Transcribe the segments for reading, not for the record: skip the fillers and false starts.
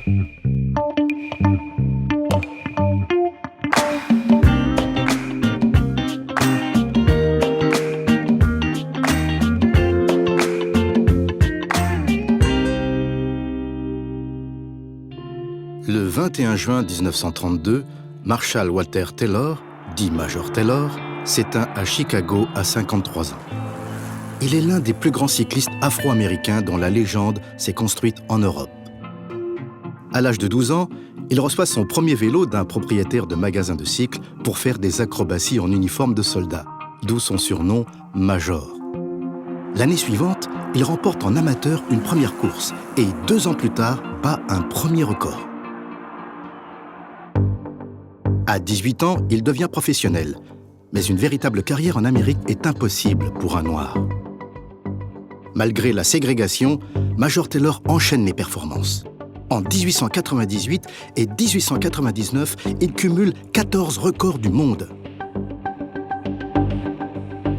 Le 21 juin 1932, Marshall Walter Taylor, dit Major Taylor, s'éteint à Chicago à 53 ans. Il est l'un des plus grands cyclistes afro-américains dont la légende s'est construite en Europe. À l'âge de 12 ans, il reçoit son premier vélo d'un propriétaire de magasin de cycles pour faire des acrobaties en uniforme de soldat, d'où son surnom Major. L'année suivante, il remporte en amateur une première course et 2 ans plus tard, bat un premier record. À 18 ans, il devient professionnel, mais une véritable carrière en Amérique est impossible pour un Noir. Malgré la ségrégation, Major Taylor enchaîne les performances. En 1898 et 1899, il cumule 14 records du monde.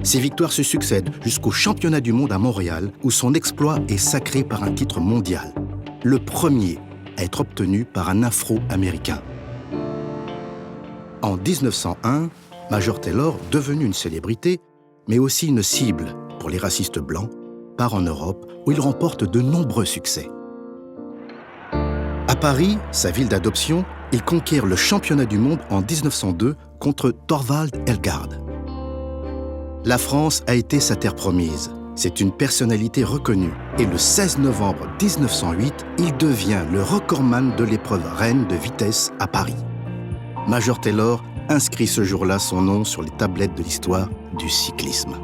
Ses victoires se succèdent jusqu'au championnat du monde à Montréal, où son exploit est sacré par un titre mondial, le premier à être obtenu par un Afro-Américain. En 1901, Major Taylor, devenu une célébrité, mais aussi une cible pour les racistes blancs, part en Europe où il remporte de nombreux succès. À Paris, sa ville d'adoption, il conquiert le championnat du monde en 1902 contre Thorvald Elgard. La France a été sa terre promise. C'est une personnalité reconnue et le 16 novembre 1908, il devient le recordman de l'épreuve reine de vitesse à Paris. Major Taylor inscrit ce jour-là son nom sur les tablettes de l'histoire du cyclisme.